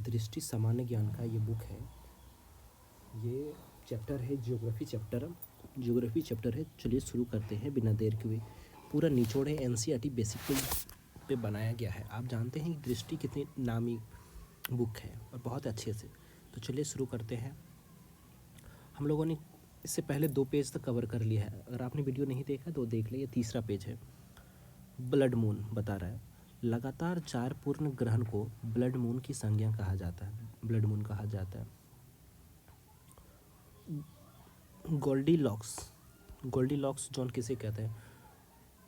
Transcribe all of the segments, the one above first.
दृष्टि सामान्य ज्ञान का ये बुक है। ये चैप्टर है ज्योग्राफी चैप्टर है। चलिए शुरू करते हैं बिना देर के हुए। पूरा निचोड़ है एनसीईआरटी बेसिक पे बनाया गया है। आप जानते हैं कि दृष्टि कितनी नामी बुक है और बहुत अच्छे से। तो चलिए शुरू करते हैं। हम लोगों ने इससे पहले 2 पेज तक कवर कर लिया है। अगर आपने वीडियो नहीं देखा तो देख ले, ये तीसरा पेज है। ब्लड मून बता रहा है लगातार 4 पूर्ण ग्रहण को ब्लड मून की संज्ञा कहा जाता है, ब्लड मून कहा जाता है। गोल्डीलॉक्स जोन किसे कहते हैं?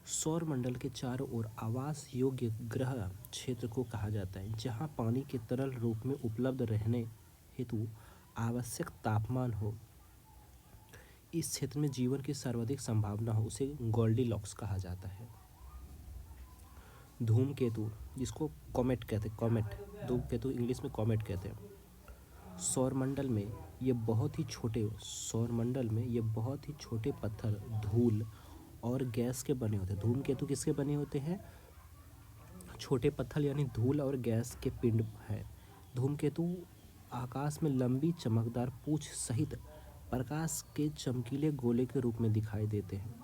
सौर मंडल के चारों ओर आवास योग्य ग्रह क्षेत्र को कहा जाता है, जहां पानी के तरल रूप में उपलब्ध रहने हेतु आवश्यक तापमान हो। इस क्षेत्र में जीवन की सर्वाधिक संभावना हो, उसे गोल्डीलॉक्स कहा जाता है। धूमकेतु, जिसको कॉमेट कहते हैं, धूमकेतु इंग्लिश में कॉमेट कहते हैं। सौरमंडल में ये बहुत ही छोटे पत्थर, धूल और गैस के बने होते हैं। धूमकेतु किसके बने होते हैं? छोटे पत्थर यानी धूल और गैस के पिंड है। धूमकेतु आकाश में लंबी चमकदार पूंछ सहित प्रकाश के चमकीले गोले के रूप में दिखाई देते हैं।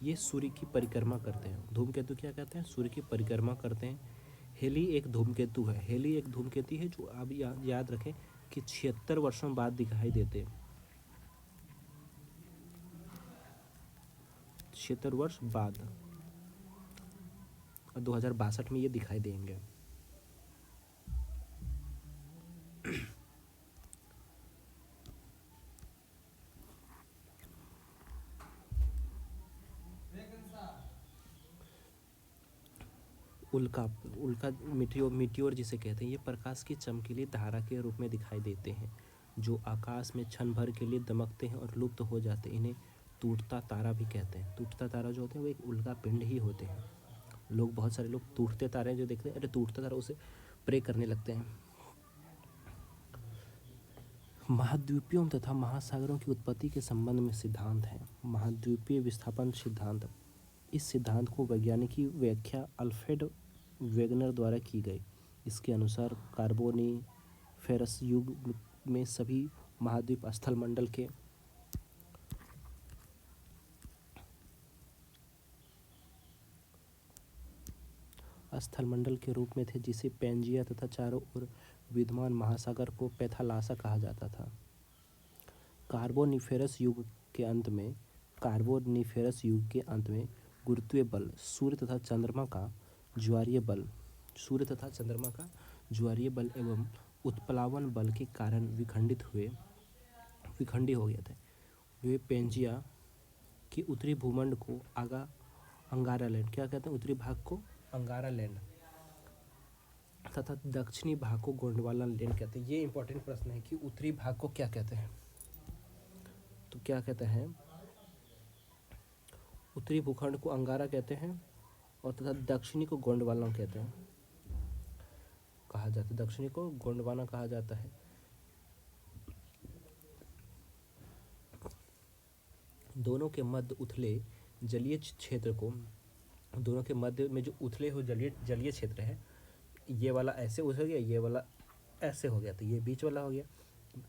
ये सूर्य की परिक्रमा करते हैं। धूमकेतु क्या कहते हैं? सूर्य की परिक्रमा करते हैं। हेली एक धूमकेतु है जो आप याद रखें कि 76 वर्षों बाद दिखाई देते हैं। 76 वर्ष बाद 2062 में ये दिखाई देंगे। उल्का मीटियोर जिसे कहते हैं, ये प्रकाश की चमकीली धारा के रूप में दिखाई देते हैं, जो आकाश में क्षण भर के लिए दमकते हैं और लुप्त हो जाते हैं। इन्हें टूटता तारा भी कहते हैं। टूटता तारा जो होते हैं वो एक उल्का पिंड ही होते हैं। बहुत सारे लोग टूटते तारे जो देखते हैं, अरे टूटता तारा, उसे प्रे करने लगते हैं। महाद्वीपों तथा महासागरों की उत्पत्ति के संबंध में सिद्धांत है। महाद्वीपीय विस्थापन सिद्धांत। इस सिद्धांत को वैज्ञानिक व्याख्या अल्फ्रेड वेगनर द्वारा की गई। इसके अनुसार कार्बोनिफेरस युग में सभी महाद्वीप स्थलमंडल के रूप में थे, जिसे पेंजिया तथा चारों ओर विद्यमान महासागर को पैथालासा कहा जाता था। कार्बोनिफेरस युग के अंत में गुरुत्वीय बल सूर्य तथा चंद्रमा का ज्वारीय बल एवं उत्प्लावन बल के कारण विखंडित हो गए थे। वे पेंजिया की उत्तरी भूमंड को अंगारा लैंड क्या कहते हैं? उत्तरी भाग को अंगारा लैंड तथा दक्षिणी भाग को गोंडवाना लैंड कहते हैं। ये इंपॉर्टेंट प्रश्न है कि उत्तरी भाग को क्या कहते हैं? तो क्या कहते हैं? उत्तरी भूखंड को अंगारा कहते हैं और तथा दक्षिणी को गोंडवाना कहते हैं, कहा जाता है। दक्षिणी को गोंडवाना कहा जाता है। दोनों के मध्य में जो उथले हुए जलीय क्षेत्र है, ये वाला ऐसे उछल गया, ये वाला ऐसे हो गया, तो ये बीच वाला हो गया।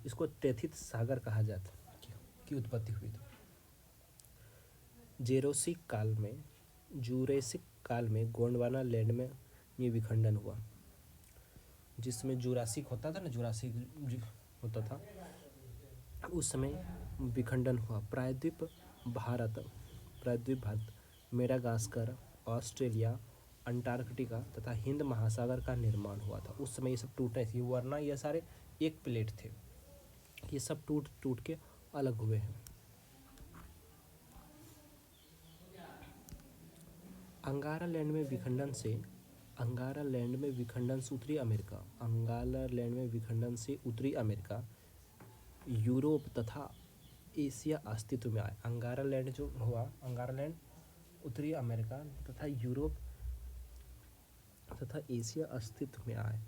इसको टेथित सागर कहा जाता है की उत्पत्ति हुई थी। जूरेसिक काल में गोंडवाना लैंड में ये विखंडन हुआ, जिसमें जुरासिक होता था, उस समय विखंडन हुआ। प्रायद्वीप भारत, मेडागास्कर, ऑस्ट्रेलिया, अंटार्कटिका तथा हिंद महासागर का निर्माण हुआ था। उस समय ये सब टूटे थे, वरना ये सारे एक प्लेट थे। ये सब टूट के अलग हुए हैं। अंगारा लैंड में विखंडन से उत्तरी अमेरिका, यूरोप तथा एशिया अस्तित्व में आए। अंगारा लैंड उत्तरी अमेरिका तथा यूरोप तथा एशिया अस्तित्व में आए।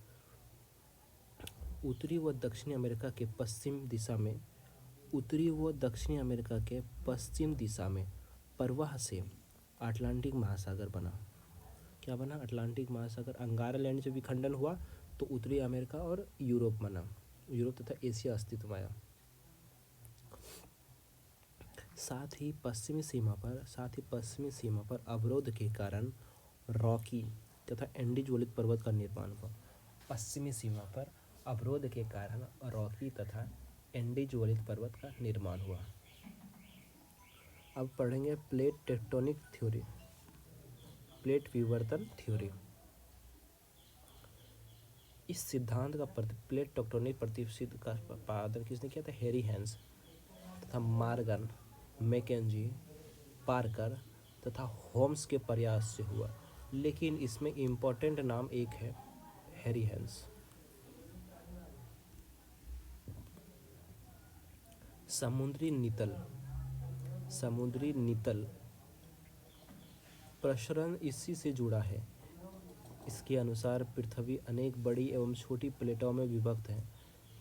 उत्तरी व दक्षिणी अमेरिका के पश्चिम दिशा में प्रवाह से अटलांटिक महासागर बना। क्या बना? अटलांटिक महासागर। अंगारा लैंड जब विखंडन हुआ तो उत्तरी अमेरिका और यूरोप बना, यूरोप तथा एशिया अस्तित्व में आया। साथ ही पश्चिमी सीमा पर अवरोध के कारण रॉकी तथा एंडीज ज्वलित पर्वत का निर्माण हुआ। पश्चिमी सीमा पर अवरोध के कारण रॉकी तथा एंडीज ज्वलित पर्वत का निर्माण हुआ। अब पढ़ेंगे प्लेट टेक्टोनिक थ्योरी, प्लेट विवर्तन थ्योरी। इस सिद्धांत का प्लेट टेक्टोनिक प्रतिसिद्ध का प्रतिपादन किसने किया था? हैरी हैंस तथा मॉर्गन, मैकेंजी, पार्कर तथा होम्स के प्रयास से हुआ, लेकिन इसमें इम्पोर्टेंट नाम एक है, हैरी हैंस। समुद्री नितल प्रसरण इसी से जुड़ा है। इसके अनुसार पृथ्वी अनेक बड़ी एवं छोटी प्लेटों में विभक्त है।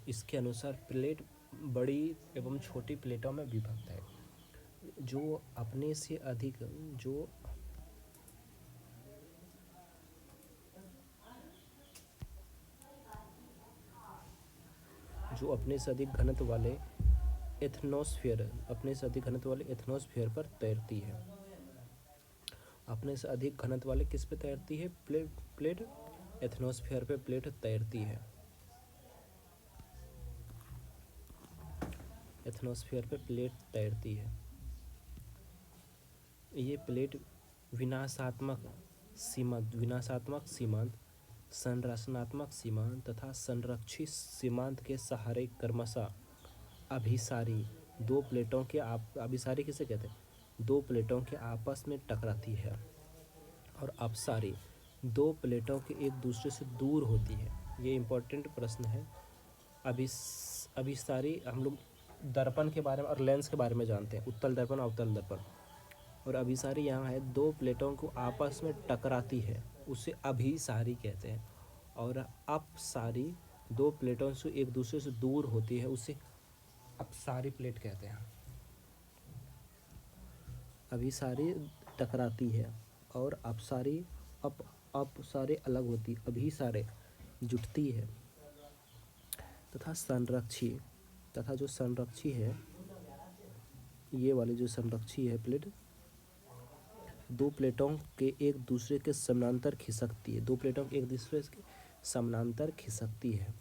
इसके अनुसार प्लेट बड़ी एवं छोटी प्लेटों में विभक्त है। जो अपने से अधिक घनत्व वाले एथनोस्फीयर पर तैरती है। अपने से अधिक घनत्व वाले किस पे तैरती है? प्लेट एथनोस्फीयर पे प्लेट तैरती है। एथनोस्फीयर पे प्लेट तैरती है। ये प्लेट विनाशात्मक सीमांत, संरचनात्मक सीमांत तथा संरक्षित सीमांत के सहारे क्रमशः अभिसारी दो प्लेटों के अभिसारी किसे कहते हैं? दो प्लेटों के आपस में टकराती है और अपसारी दो प्लेटों के एक दूसरे से दूर होती है। ये इम्पोर्टेंट प्रश्न है। अभिसारी हम लोग दर्पण के बारे में और लेंस के बारे में जानते हैं, उत्तल दर्पण, अवतल दर्पण। और अभिसारी यहाँ है, दो प्लेटों को आपस में टकराती है, उसे अभिसारी कहते हैं। और अपसारी दो प्लेटों से एक दूसरे से दूर होती है, उसे अपसारी प्लेट कहते हैं। अभिसारी टकराती है और अपसारी अलग होती, अभिसारी जुटती है। तथा जो संरक्षी है, ये वाली जो संरक्षी है प्लेट, दो प्लेटों के एक दूसरे के समानांतर खिसकती है। दो प्लेटों के एक दूसरे के समानांतर खिसकती है,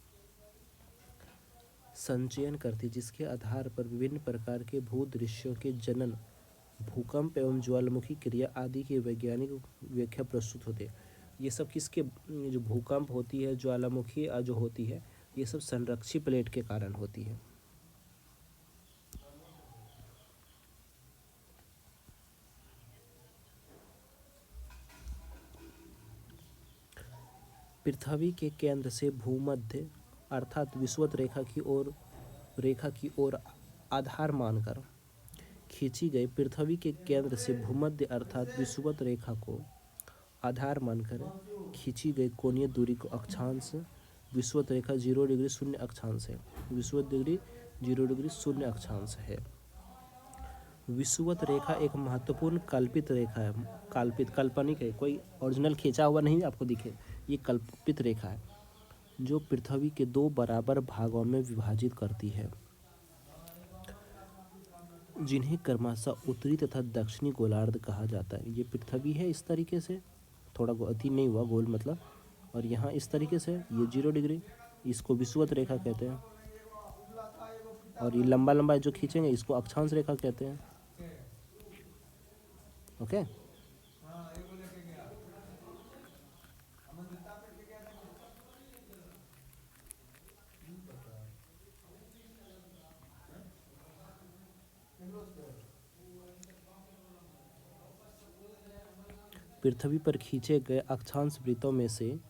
संचयन करती, जिसके आधार पर विभिन्न प्रकार के भूदृश्यों के जनन, भूकंप एवं ज्वालामुखी क्रिया आदि की वैज्ञानिक व्याख्या प्रस्तुत होते हैं। ये सब किसके, जो भूकंप होती है, ज्वालामुखी जो होती है, ये सब संरक्षी प्लेट के कारण होती है। पृथ्वी के केंद्र से भूमध्य अर्थात विषुवत रेखा की ओर आधार मानकर खींची गई, पृथ्वी के केंद्र से भूमध्य अर्थात विषुवत रेखा को आधार मानकर खींची गई कोणीय दूरी को अक्षांश, विषुवत रेखा 0 डिग्री 0 अक्षांश है। विषुवत डिग्री 0 डिग्री 0 अक्षांश है। विषुवत रेखा एक महत्वपूर्ण कल्पित रेखा है। काल्पनिक है, कोई ओरिजिनल खींचा हुआ नहीं आपको दिखे। ये कल्पित रेखा है जो पृथ्वी के दो बराबर भागों में विभाजित करती है, जिन्हें क्रमशः उत्तरी तथा दक्षिणी गोलार्ध कहा जाता है। ये पृथ्वी है इस तरीके से, थोड़ा अति नहीं हुआ गोल मतलब, और यहाँ इस तरीके से ये 0 डिग्री, इसको विषुवत रेखा कहते हैं। और ये लंबा लंबा जो खींचेंगे इसको अक्षांश रेखा कहते हैं। ओके। पृथ्वी पर खींचे गए अक्षांश वृत्तों में से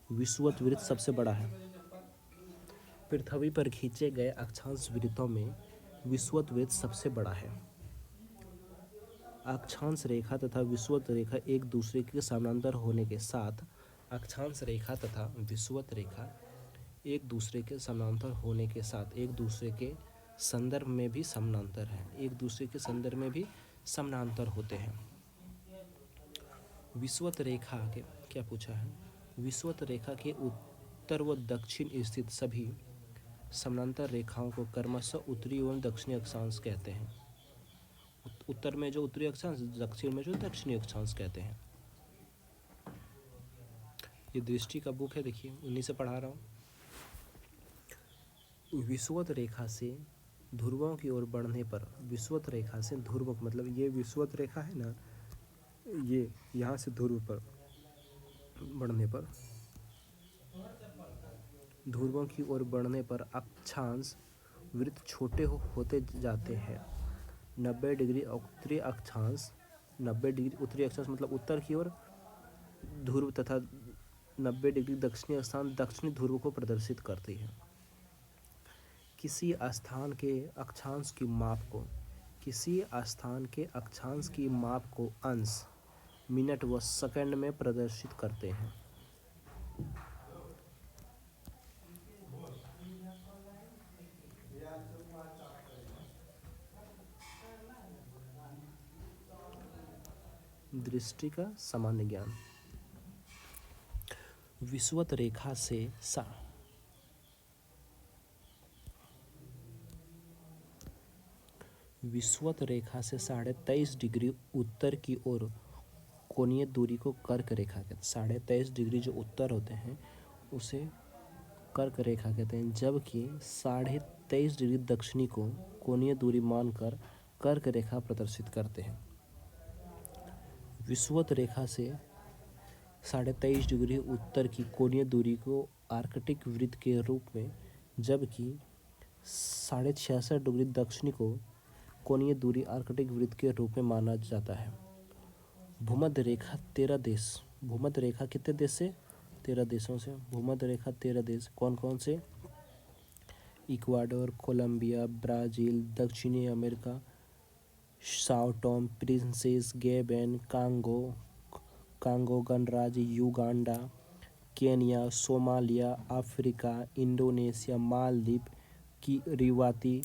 विषुवत वृत्त सबसे बड़ा है। पृथ्वी पर खींचे गए अक्षांश वृत्तों में विषुवत वृत्त सबसे बड़ा है। अक्षांश रेखा तथा विषुवत रेखा एक दूसरे के समानांतर होने के साथ, अक्षांश रेखा तथा विषुवत रेखा एक दूसरे के समानांतर होने के साथ एक दूसरे के संदर्भ में भी समानांतर है, एक दूसरे के संदर्भ में भी समानांतर होते हैं। विषुवत रेखा के क्या पूछा है? विषुवत रेखा के उत्तर व दक्षिण स्थित सभी समानांतर रेखाओं को क्रमशः उत्तरी एवं दक्षिणी अक्षांश कहते हैं। उत्तर में जो उत्तरी अक्षांश, दक्षिण में जो दक्षिणी अक्षांश कहते हैं। ये दृष्टि का बुक है, देखिए उन्हीं से पढ़ा रहा हूँ। विषुवत रेखा से ध्रुवों की ओर बढ़ने पर, विषुवत रेखा से ध्रुव मतलब ये विषुवत रेखा है ना, ये यहाँ से ध्रुव पर बढ़ने पर, ध्रुवों की ओर बढ़ने पर अक्षांश वृत्त छोटे होते जाते हैं। 90 डिग्री उत्तरी अक्षांश, 90 डिग्री उत्तरी अक्षांश मतलब उत्तर की ओर ध्रुव तथा 90 डिग्री दक्षिणी अक्षांश दक्षिणी ध्रुव को प्रदर्शित करती है। किसी स्थान के अक्षांश की माप को, किसी स्थान के अक्षांश की माप को अंश, मिनट व सेकंड में प्रदर्शित करते हैं। दृष्टि का सामान्य ज्ञान। विषुवत रेखा से विषुवत रेखा से 23.5 डिग्री उत्तर की ओर कोणीय दूरी को कर्क रेखा कहते हैं। 23.5 डिग्री जो उत्तर होते हैं उसे कर्क रेखा कहते हैं, जबकि 23.5 डिग्री दक्षिणी को कोणीय दूरी मानकर कर्क रेखा प्रदर्शित करते हैं। विषुवत रेखा से 23.5 डिग्री उत्तर की कोणीय दूरी को आर्कटिक वृत्त के रूप में, जबकि 66.5 डिग्री दक्षिणी को कोणीय दूरी आर्कटिक वृत्त के रूप में माना जाता है। भूमध्य रेखा 13 देश, भूमध्य रेखा कितने देश से? 13 देशों से। भूमध्य रेखा 13 देश कौन कौन से? इक्वाडोर, कोलंबिया, ब्राज़ील, दक्षिणी America, Sao Tome, Principe, Gabon, Congo गणराज्य, Uganda, Kenya, Somalia, Africa, Indonesia, Maldives, Kiribati,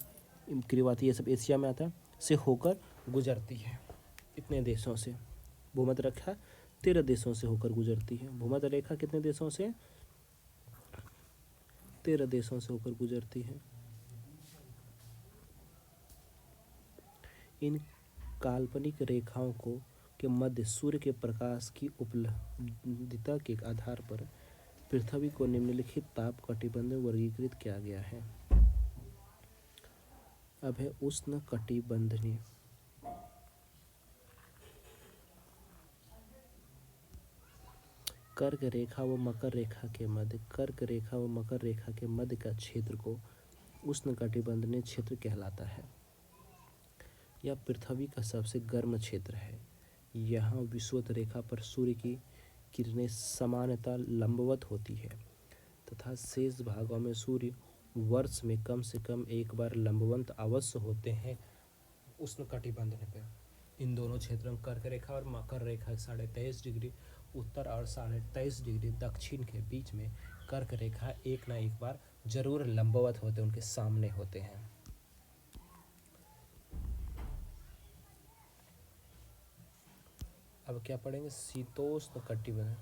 ये सब एशिया में आता है, से होकर गुजरती है। इतने देशों से भूमध्य रेखा 13 देशों से होकर गुजरती है। भूमध्य रेखा कितने देशों से? 13 देशों से होकर गुजरती है। इन काल्पनिक रेखाओं के मध्य सूर्य के प्रकाश की उपलब्धता के आधार पर पृथ्वी को निम्नलिखित ताप कटिबंध में वर्गीकृत किया गया है। अब है उष्ण कटिबंधीय। कर्क रेखा व मकर रेखा के मध्य, कर्क रेखा व मकर रेखा के मध्य का क्षेत्र को उष्ण कटिबंधीय क्षेत्र कहलाता है। यह पृथ्वी का सबसे गर्म क्षेत्र है। यहाँ विषुवत रेखा पर सूर्य की किरणें सामान्यतः लंबवत होती है तथा शेष भागों में सूर्य वर्ष में कम से कम एक बार लंबवत अवश्य होते हैं। उष्ण कटिबंधीय पे इन दोनों क्षेत्रों में कर्क रेखा और मकर रेखा 23.5 डिग्री उत्तर और 23.5 डिग्री दक्षिण के बीच में कर्क रेखा एक ना एक बार जरूर लंबवत होते, उनके सामने होते हैं। अब क्या पढ़ेंगे? शीतोष्ण कटिबंध।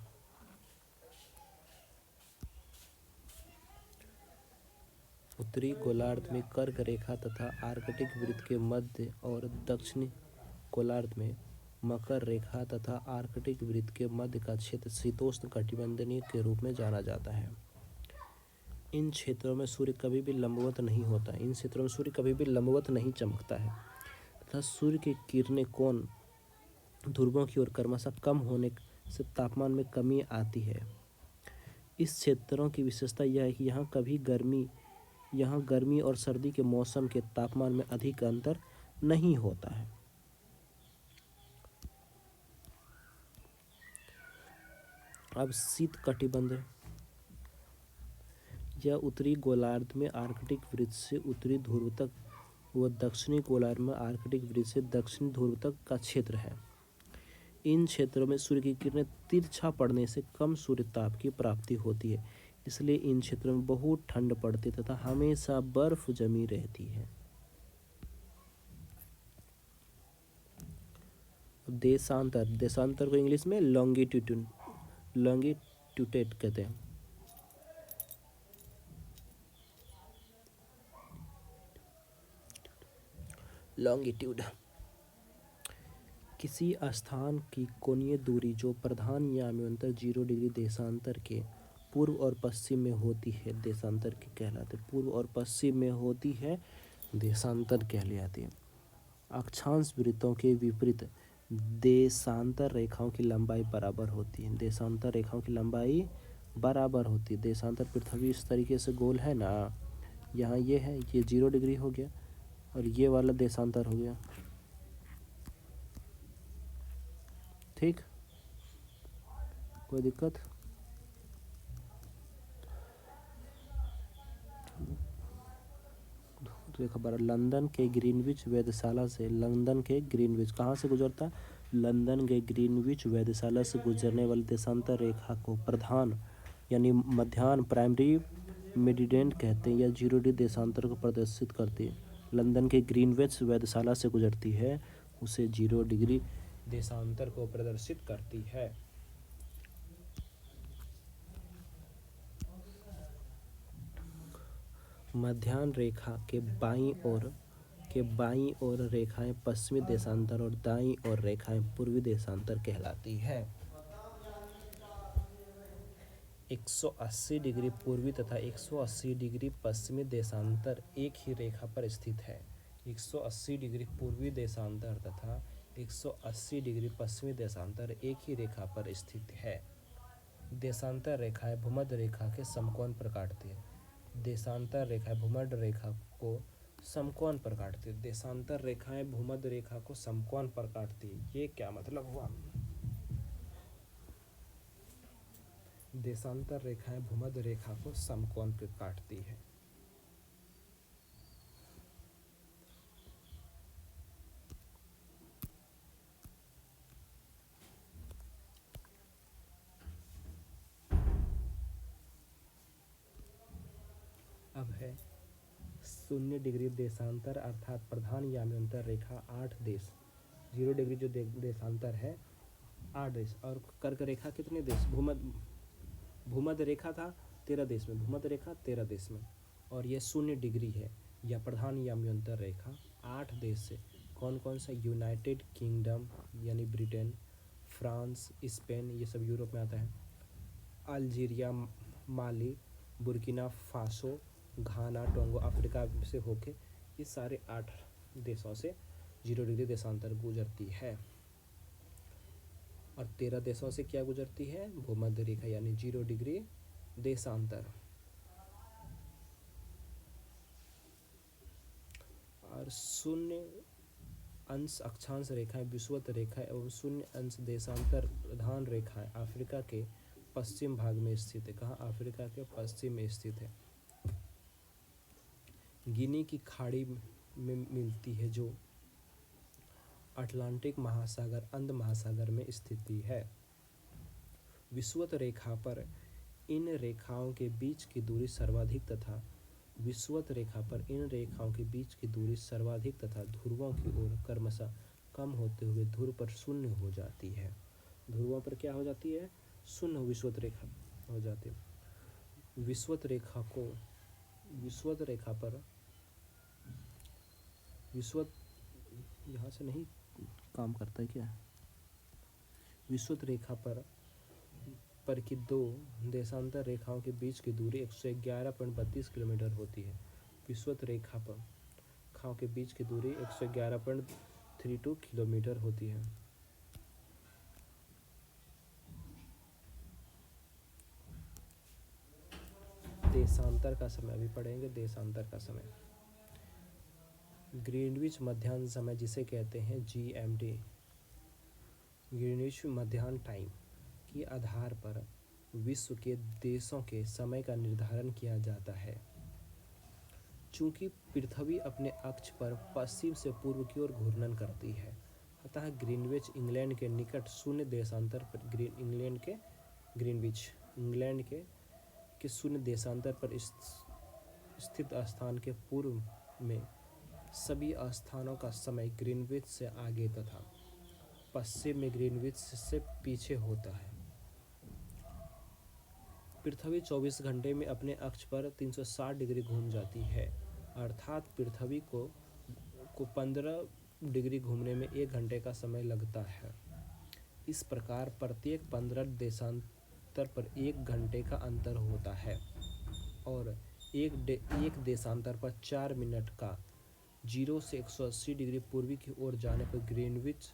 उत्तरी गोलार्ध में कर्क रेखा तथा आर्कटिक वृत्त के मध्य और दक्षिणी गोलार्ध में मकर रेखा तथा आर्कटिक वृत्त के मध्य का क्षेत्र शीतोष्ण कटिबंधीय के रूप में जाना जाता है। इन क्षेत्रों में सूर्य कभी भी लंबवत नहीं होता, इन क्षेत्रों में सूर्य कभी भी लंबवत नहीं चमकता है तथा सूर्य की किरणें कोण ध्रुवों की ओर क्रमशः कम होने से तापमान में कमी आती है। इस क्षेत्रों की विशेषता यह है कि यहाँ गर्मी और सर्दी के मौसम के तापमान में अधिक अंतर नहीं होता है। अब शीत कटिबंध, यह उत्तरी गोलार्ध में आर्कटिक वृत्त से उत्तरी ध्रुव तक व दक्षिणी गोलार्ध में आर्कटिक वृत्त से दक्षिणी ध्रुव तक का क्षेत्र है। इन क्षेत्रों में सूर्य की किरणें तिरछा पड़ने से कम सूर्य ताप की प्राप्ति होती है, इसलिए इन क्षेत्रों में बहुत ठंड पड़ती तथा हमेशा बर्फ जमी रहती है। देशांतर को इंग्लिश में लॉन्गिट्यूड कहते हैं। लॉन्गिट्यूड किसी स्थान की कोणीय दूरी जो प्रधान याम्योंतर 0 डिग्री देशांतर के पूर्व और पश्चिम में होती है देशांतर की कहलाते। पूर्व और पश्चिम में होती है देशांतर कहलाती है। अक्षांश वृत्तों के विपरीत देशांतर रेखाओं की लंबाई बराबर होती है। देशांतर रेखाओं की लंबाई बराबर होती है। देशांतर पृथ्वी इस तरीके से गोल है ना, यहाँ ये है, ये 0 डिग्री हो गया और ये वाला देशांतर हो गया। ठीक, कोई दिक्कत? रेखा पर लंदन के ग्रीनविच वेधशाला से, लंदन के ग्रीनविच कहाँ से गुजरता है? लंदन के ग्रीनविच वेधशाला से गुजरने वाली देशांतर रेखा को प्रधान यानी मध्याह्न प्राइमरी मेडिडेंट कहते हैं। यह 0 डिग्री देशांतर को प्रदर्शित करती है। लंदन के ग्रीनविच वेधशाला से गुजरती है, उसे 0 डिग्री देशांतर को प्रदर्शित करती है। मध्याह्न रेखा के बाईं ओर रेखाएं पश्चिमी देशांतर और दाईं ओर रेखाएं पूर्वी देशांतर कहलाती है। 180 डिग्री पूर्वी तथा 180 डिग्री पश्चिमी देशांतर एक ही रेखा पर स्थित है। 180 डिग्री पूर्वी देशांतर तथा 180 डिग्री पश्चिमी देशांतर एक ही रेखा पर स्थित है। देशांतर रेखाएं भूमध्य रेखा के समकोण पर काटती है। देशांतर रेखाएं भूमध्य रेखा को समकोण पर काटती है। देशांतर रेखाएं भूमध्य रेखा को समकोण पर काटती है। ये क्या मतलब हुआ? देशांतर रेखाएं भूमध्य रेखा को समकोण पर काटती है। अब है 0 डिग्री देशांतर अर्थात प्रधान याम्योंतर रेखा 8 देश। 0 डिग्री जो देशांतर है 8 देश, और कर्क रेखा कितने देश? भूमध्य रेखा था 13 देश में, भूमध्य रेखा 13 देश में, और ये 0 डिग्री है या प्रधान याम्योंतर रेखा 8 देश से। कौन कौन सा? यूनाइटेड किंगडम यानी ब्रिटेन, फ्रांस, स्पेन, ये सब यूरोप में आता है, अल्जीरिया, माली, बुर्किना फासो, घाना, टोंगो अफ्रीका से होके ये सारे 8 देशों से 0 डिग्री देशांतर गुजरती है। और 13 देशों से क्या गुजरती है? भूमध्य रेखा यानी 0 डिग्री देशांतर। और 0 अंश अक्षांश रेखाएं विषुवत रेखा एवं 0 अंश देशांतर प्रधान रेखाएं अफ्रीका के पश्चिम भाग में स्थित है। कहाँ? अफ्रीका के पश्चिम में स्थित है। गिनी की खाड़ी में मिलती है जो अटलांटिक महासागर अंध महासागर में स्थित है। विषुवत रेखा पर इन रेखाओं के बीच की दूरी सर्वाधिक तथा विषुवत रेखा पर इन रेखाओं के बीच की दूरी सर्वाधिक तथा ध्रुवों की ओर क्रमशः कम होते हुए ध्रुव पर शून्य हो जाती है। ध्रुवों पर क्या हो जाती है? शून्य विषुवत रेखा हो जाती है। विषुवत रेखा को विषुवत रेखा पर विषुवत यहाँ से नहीं काम करता है क्या? विषुवत रेखा पर की दो देशांतर रेखाओं के बीच की दूरी 111.32 किलोमीटर होती है। विषुवत रेखा पर रेखाओं के बीच की दूरी 111.32 किलोमीटर होती है। देशांतर का समय अभी पढ़ेंगे। देशांतर का समय ग्रीनविच मध्याह्न समय जिसे कहते हैं GMT, ग्रीनविच मध्याह्न टाइम के आधार पर विश्व के देशों के समय का निर्धारण किया जाता है। चूंकि पृथ्वी अपने अक्ष पर पश्चिम से पूर्व की ओर घूर्णन करती है, अतः ग्रीनविच इंग्लैंड के निकट शून्य देशांतर पर इंग्लैंड के शून्य देशांतर पर स्थित स्थान के पूर्व में सभी स्थानों का समय ग्रीनविच से आगे तथा पश्चिम में ग्रीनविच से पीछे होता है। पृथ्वी 24 घंटे में अपने अक्ष पर 360 डिग्री घूम जाती है, अर्थात पृथ्वी को को 15 डिग्री घूमने में 1 घंटे का समय लगता है। इस प्रकार प्रत्येक 15 देशांतर पर 1 घंटे का अंतर होता है और एक देशांतर पर 4 मिनट का। 0 से 180 डिग्री पूर्वी की ओर जाने पर ग्रीनविच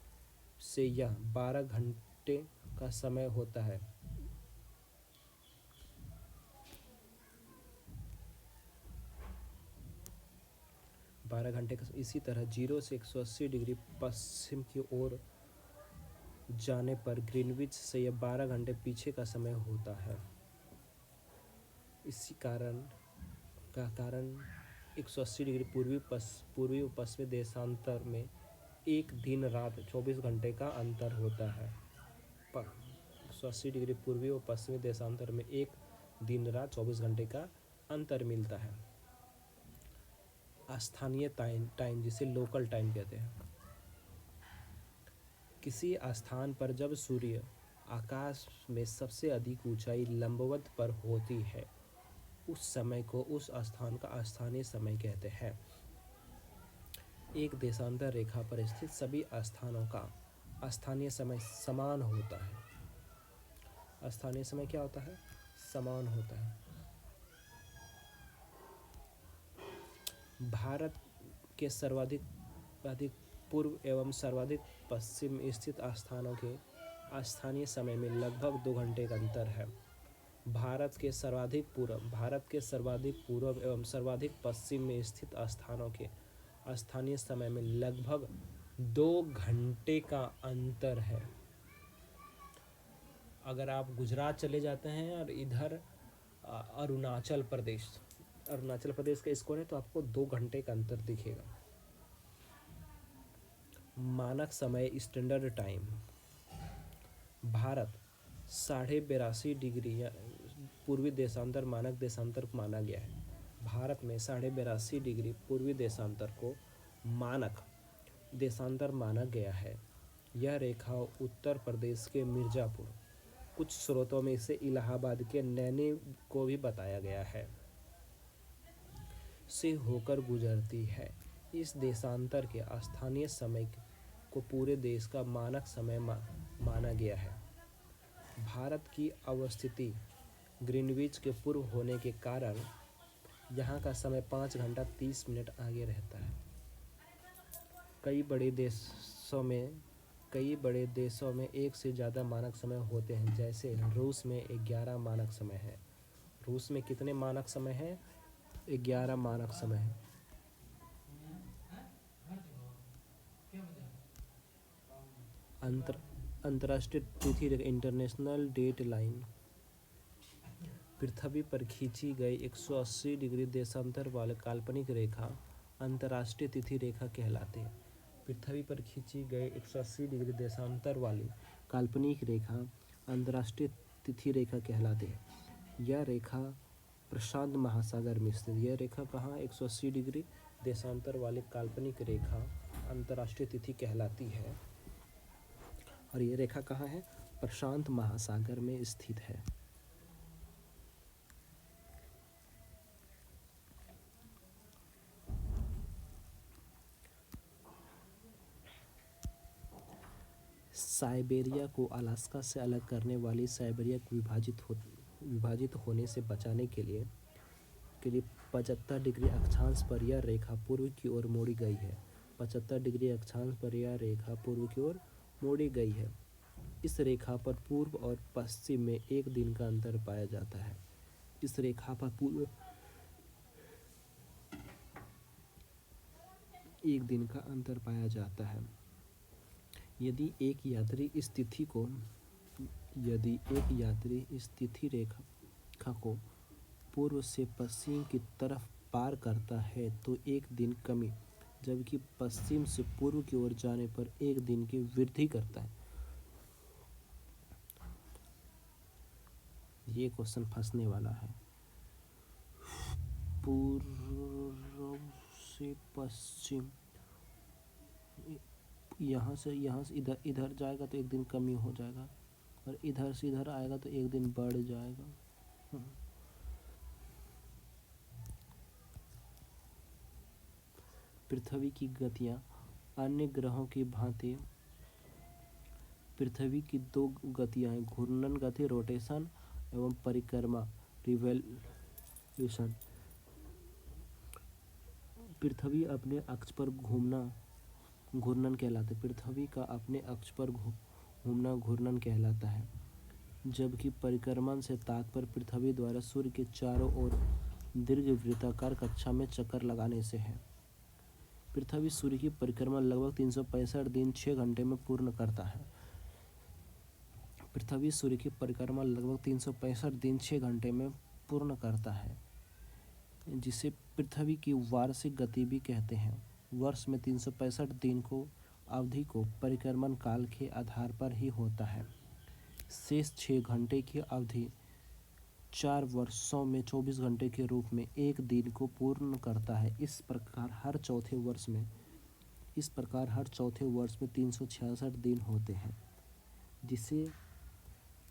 से यह 12 घंटे का समय होता है। इसी तरह 0 से 180 डिग्री पश्चिम की ओर जाने पर ग्रीनविच से यह 12 घंटे पीछे का समय होता है। इसी कारण 180 डिग्री पूर्वी व पश्चिमी देशांतर में एक दिन रात 24 घंटे का अंतर होता है। 180 डिग्री पूर्वी व पश्चिमी देशांतर में एक दिन रात 24 घंटे का अंतर मिलता है। स्थानीय टाइम जिसे लोकल टाइम कहते हैं। किसी स्थान पर जब सूर्य आकाश में सबसे अधिक ऊंचाई लंबवत पर होती है, उस समय को उस स्थान का स्थानीय समय कहते हैं। एक देशांतर रेखा पर स्थित सभी स्थानों का स्थानीय समय समान होता है। स्थानीय समय क्या होता है? समान होता है। भारत के सर्वाधिक पूर्व एवं सर्वाधिक पश्चिम स्थित स्थानों के स्थानीय समय में लगभग 2 घंटे का अंतर है। भारत के सर्वाधिक पूर्व एवं सर्वाधिक पश्चिम में स्थित स्थानों के स्थानीय समय में लगभग 2 घंटे का अंतर है। अगर आप गुजरात चले जाते हैं और इधर अरुणाचल प्रदेश का इसको है तो आपको 2 घंटे का अंतर दिखेगा। मानक समय स्टैंडर्ड टाइम। भारत 82.5 डिग्री पूर्वी देशांतर मानक देशांतर माना गया है। भारत में 82.5 डिग्री पूर्वी देशांतर को मानक देशांतर माना गया है। यह रेखा उत्तर प्रदेश के मिर्ज़ापुर, कुछ स्रोतों में इसे इलाहाबाद के नैनी को भी बताया गया है, से होकर गुजरती है। इस देशांतर के स्थानीय समय को पूरे देश का मानक समय माना गया है। भारत की अवस्थिति ग्रीनविच के पूर्व होने के कारण यहाँ का समय 5 घंटा 30 मिनट आगे रहता है। कई बड़े देशों में एक से ज़्यादा मानक समय होते हैं, जैसे रूस में 11 मानक समय है। रूस में कितने मानक समय हैं? 11 मानक समय है। अंतर्राष्ट्रीय तिथि रेखा इंटरनेशनल डेट लाइन। पृथ्वी पर खींची गई 180 डिग्री देशांतर वाले काल्पनिक रेखा अंतर्राष्ट्रीय तिथि रेखा कहलाते हैं। पृथ्वी पर खींची गई 180 डिग्री देशांतर वाली काल्पनिक रेखा अंतर्राष्ट्रीय तिथि रेखा कहलाते हैं। यह रेखा प्रशांत महासागर में स्थित। यह रेखा कहाँ? 180 डिग्री देशांतर वाली काल्पनिक रेखा अंतर्राष्ट्रीय तिथि कहलाती है। और ये रेखा कहाँ है? प्रशांत महासागर में स्थित है। साइबेरिया को अलास्का से अलग करने वाली साइबेरिया को विभाजित होने से बचाने के लिए 75 डिग्री अक्षांश पर यह रेखा पूर्व की ओर मोड़ी गई है। 75 डिग्री अक्षांश पर यह रेखा पूर्व की ओर मोड़ी गई है। इस रेखा पर पूर्व और पश्चिम में एक दिन का अंतर पाया जाता है। इस रेखा पर पूर्व एक दिन का अंतर पाया जाता है। यदि एक यात्री इस तिथि रेखा को पूर्व से पश्चिम की तरफ पार करता है तो एक दिन कमी, जबकि पश्चिम से पूर्व की ओर जाने पर एक दिन की वृद्धि करता है। ये क्वेश्चन फंसने वाला है। पूर्व से पश्चिम, यहाँ से इधर जाएगा तो एक दिन कमी हो जाएगा, और इधर से इधर आएगा तो एक दिन बढ़ जाएगा। पृथ्वी की गतियाँ अन्य ग्रहों की भांति पृथ्वी की दो गतियाँ हैं, घूर्णन गति रोटेशन एवं परिक्रमा रिवोल्यूशन। पृथ्वी अपने अक्ष पर घूर्णन कहलाता है। पृथ्वी का अपने अक्ष पर घूमना घूर्णन कहलाता है, जबकि परिक्रमण से तात्पर्य पृथ्वी द्वारा सूर्य के चारों ओर दीर्घ वृत्ताकार कक्षा में चक्कर लगाने से है। पृथ्वी सूर्य की परिक्रमा लगभग 365 दिन 6 घंटे में पूर्ण करता है। पृथ्वी सूर्य की परिक्रमा लगभग 365 दिन 6 घंटे में पूर्ण करता है, जिसे पृथ्वी की वार्षिक गति भी कहते हैं। वर्ष में 365 दिन को अवधि को परिक्रमण काल के आधार पर ही होता है। शेष 6 घंटे की अवधि 4 वर्षों में 24 घंटे के रूप में एक दिन को पूर्ण करता है। इस प्रकार हर चौथे वर्ष में 366 दिन होते हैं, जिसे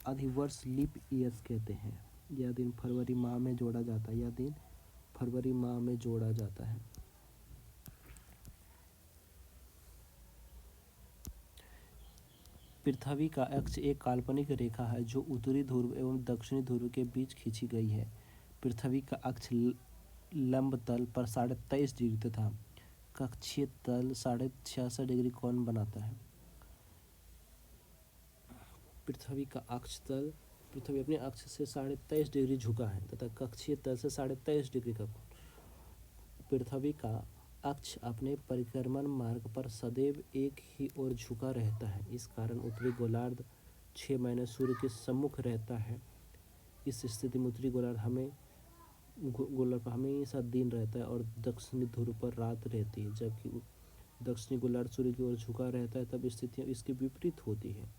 अधिवर्ष लीप ईयर्स कहते हैं। यह दिन फरवरी माह में जोड़ा जाता है। पृथ्वी का अक्ष एक काल्पनिक रेखा है जो उत्तरी ध्रुव एवं दक्षिणी ध्रुव के बीच खींची गई है। पृथ्वी का अक्ष लंब तल पर 23.5 डिग्री तथा कक्षीय तल 66.5 डिग्री कोण बनाता है। पृथ्वी अपने अक्ष से 23.5 डिग्री झुका है तथा कक्षीय तल से 23.5 डिग्री का कोण। पृथ्वी का अक्ष अपने परिक्रमण मार्ग पर सदैव एक ही ओर झुका रहता है। इस कारण उत्तरी गोलार्ध 6 महीने सूर्य के सम्मुख रहता है। इस स्थिति में उत्तरी गोलार्ध पर हमेशा दिन रहता है और दक्षिणी ध्रुव पर रात रहती है, जबकि दक्षिणी गोलार्ध सूर्य की ओर झुका रहता है। तब स्थितियाँ इसके विपरीत होती है।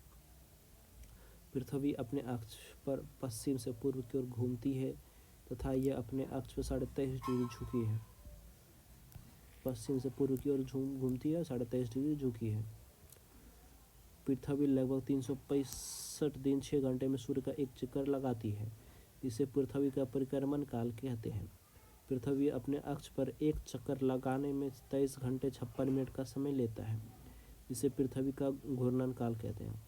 पृथ्वी अपने अक्ष पर पश्चिम से पूर्व की ओर घूमती है तथा यह अपने अक्ष पर 23.5 डिग्री झुकी है। पश्चिम से पूर्व की ओर घूमती है, 23.5 डिग्री झुकी है। पृथ्वी लगभग 365 दिन 6 घंटे में सूर्य का एक चक्कर लगाती है, जिसे पृथ्वी का परिक्रमण काल कहते हैं। पृथ्वी अपने अक्ष पर एक चक्कर लगाने में 23 घंटे 56 मिनट का समय लेता है, जिसे पृथ्वी का घूर्णन काल कहते हैं।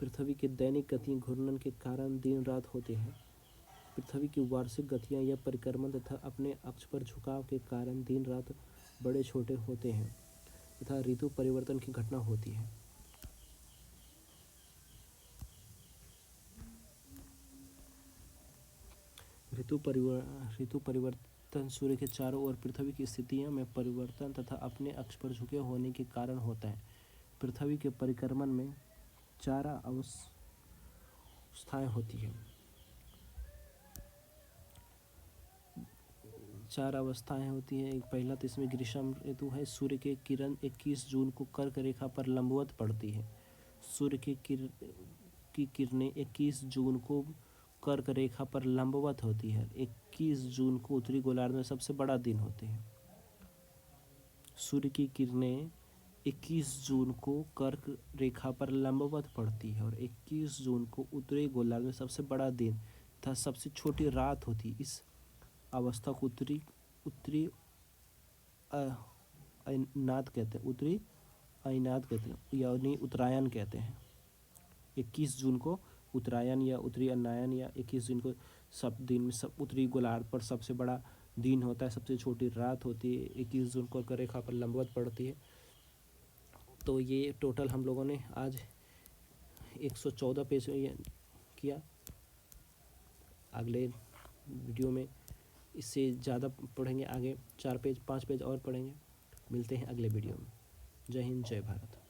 पृथ्वी की दैनिक गतियाँ घूर्णन के कारण दिन रात होते हैं। पृथ्वी की वार्षिक गतियाँ या परिक्रमण तथा अपने अक्ष पर झुकाव के कारण दिन रात बड़े छोटे होते हैं तथा ऋतु परिवर्तन की घटना होती है। ऋतु परिवर्तन सूर्य के चारों ओर पृथ्वी की स्थितियों में परिवर्तन तथा अपने अक्ष पर झुके होने के कारण होता है। पृथ्वी के परिक्रमण में 4 अवस्थाएं होती हैं। 4 अवस्थाएं होती हैं। एक पहला तो इसमें ग्रीष्म ऋतु है। सूर्य की किरण 21 जून को कर्क रेखा पर लंबवत पड़ती है। सूर्य की किरणें 21 जून को कर्क रेखा पर लंबवत होती है। 21 जून को उत्तरी गोलार्ध में सबसे बड़ा दिन होते हैं। सूर्य की किरणें 21 जून को कर्क रेखा पर लंबवत पड़ती है और 21 जून को उत्तरी गोलार्ध में सबसे बड़ा दिन तथा सबसे छोटी रात होती है। इस अवस्था को उत्तरी अयनाद कहते हैं, यानी उत्तरायण कहते हैं। 21 जून को उत्तरायण या उत्तरी अयनायन या 21 जून को सब दिन में उत्तरी गोलार्ध पर सबसे बड़ा दिन होता है, सबसे छोटी रात होती है। 21 जून को कर्क रेखा पर लंबवत पड़ती है। तो ये टोटल हम लोगों ने आज 114 पेज किया। अगले वीडियो में इससे ज़्यादा पढ़ेंगे, आगे 4 पेज 5 पेज और पढ़ेंगे। मिलते हैं अगले वीडियो में। जय हिंद, जय भारत।